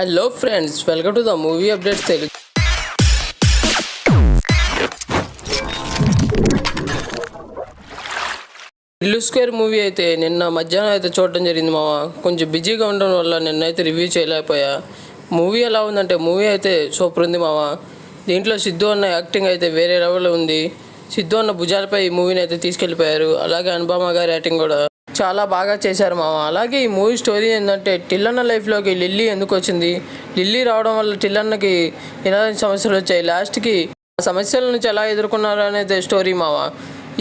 Hello friends, welcome to the movie updates Telugu. ఇల్లు square movie అయితే నిన్న మధ్యాహ్నం అయితే చూడడం జరిగింది మామ. కొంచెం బిజీగా ఉండడం వల్ల నిన్నైతే రివ్యూ చేయలేకపోయా. మూవీ ఎలా ఉందంటే మూవీ అయితే సూపర్ ఉంది మామ. దీంట్లో సిద్ధు అన్న యాక్టింగ్ అయితే వేరే లెవెల్లో ఉంది. సిద్ధు అన్న భుజాలపై ఈ మూవీని అయితే తీసుకెళ్ళిపోయారు. అలాగే అనుపమ గారి యాక్టింగ్ కూడా చాలా బాగా చేశారు మామ. అలాగే ఈ మూవీ స్టోరీ ఏంటంటే టిల్లన్న లైఫ్లోకి లిల్లీ ఎందుకు వచ్చింది, లిల్లీ రావడం వల్ల టిల్లన్నకి ఎలాంటి సమస్యలు వచ్చాయి, లాస్ట్కి ఆ సమస్యల నుంచి ఎలా ఎదుర్కొన్నారు అనేది స్టోరీ మామ.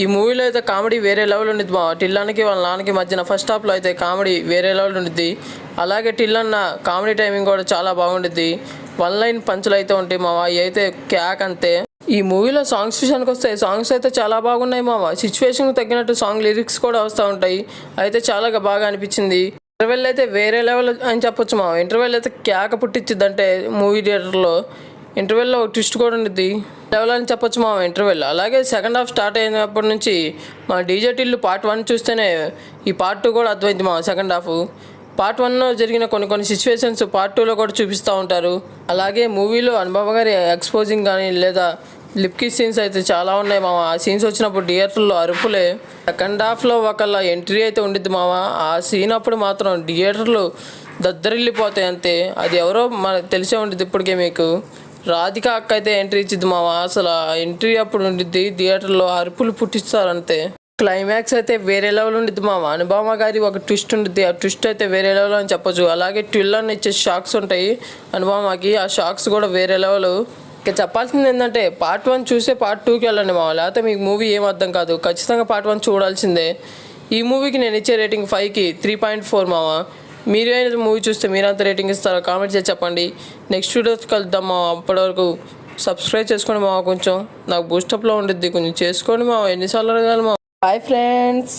ఈ మూవీలో అయితే కామెడీ వేరే లెవెల్ ఉండిద్ది మామ. టిల్లన్నకి వాళ్ళ నాన్నకి మధ్యన ఫస్ట్ హాఫ్లో అయితే కామెడీ వేరే లెవెల్ ఉండిద్ది. అలాగే టిల్లన్న కామెడీ టైమింగ్ కూడా చాలా బాగుండిద్ది. వన్ లైన్ పంచులు అయితే ఉంటాయి మామ. ఇవి అయితే క్యాక్ అంతే. ఈ మూవీలో సాంగ్స్ విషయానికి వస్తే సాంగ్స్ అయితే చాలా బాగున్నాయి మామ. సిచ్యువేషన్కి తగ్గినట్టు సాంగ్ లిరిక్స్ కూడా వస్తూ ఉంటాయి. అయితే చాలా బాగా అనిపించింది. ఇంటర్వెల్ అయితే వేరే లెవెల్ అని చెప్పొచ్చు మామ. ఇంటర్వెల్ అయితే క్యాక పుట్టించిద్ది. అంటే మూవీ థియేటర్లో ఇంటర్వెల్లో ఒక ట్విస్ట్ కూడా ఉండిద్ది లెవెల్ అని చెప్పొచ్చు మామ ఇంటర్వెల్. అలాగే సెకండ్ హాఫ్ స్టార్ట్ అయినప్పటి నుంచి మా డీజే టిల్లు పార్ట్ 1 చూస్తేనే ఈ పార్ట్ 2 కూడా అర్థమైంది మామ. సెకండ్ హాఫ్ పార్ట్ 1లో జరిగిన కొన్ని సిచ్యువేషన్స్ పార్ట్ 2లో కూడా చూపిస్తూ ఉంటారు. అలాగే మూవీలో అనుపమ గారి ఎక్స్పోజింగ్ కానీ లేదా లిప్కి సీన్స్ అయితే చాలా ఉన్నాయి మామ. ఆ సీన్స్ వచ్చినప్పుడు థియేటర్లో అరుపులే. సెకండ్ హాఫ్లో ఒకళ్ళ ఎంట్రీ అయితే ఉండిద్ది మామ. ఆ సీన్ అప్పుడు మాత్రం థియేటర్లు దద్దరిల్లిపోతాయి అంతే. అది ఎవరో మనకు తెలిసే ఉండిద్ది ఇప్పటికే మీకు. రాధిక అక్క అయితే ఎంట్రీ ఇచ్చిద్ది మామ. అసలు ఆ ఎంట్రీ అప్పుడు ఉండిద్ది థియేటర్లో అరుపులు పుట్టిస్తారు అంతే. క్లైమాక్స్ అయితే వేరే లెవెల్ ఉండిద్ది మామ. అనుపమ గారి ఒక ట్విస్ట్ ఉండిద్ది. ఆ ట్విస్ట్ అయితే వేరే లెవెల్ అని చెప్పొచ్చు. అలాగే ట్విల్లర్ని ఇచ్చే షాక్స్ ఉంటాయి అనుపమకి. ఆ షాక్స్ కూడా వేరే లెవెల్. ఇక చెప్పాల్సింది ఏంటంటే పార్ట్ 1 చూసే పార్ట్ 2కి వెళ్ళండి మామ. లేకపోతే మీకు మూవీ ఏం అర్థం కాదు. ఖచ్చితంగా పార్ట్ 1 చూడాల్సిందే. ఈ మూవీకి నేను ఇచ్చే రేటింగ్ 5కి 3.4 మామ. మీరు అయినా మూవీ చూస్తే మీరంతా రేటింగ్ ఇస్తారో కామెంట్ చేసి చెప్పండి. నెక్స్ట్ వీడియోస్ కలుద్దాం మామ. అప్పటివరకు సబ్స్క్రైబ్ చేసుకోండి మామ. కొంచెం నాకు బూస్టప్లో ఉండిద్ది, కొంచెం చేసుకోండి మామ. ఎన్నిసార్లు అడగాలి మామ. Bye friends.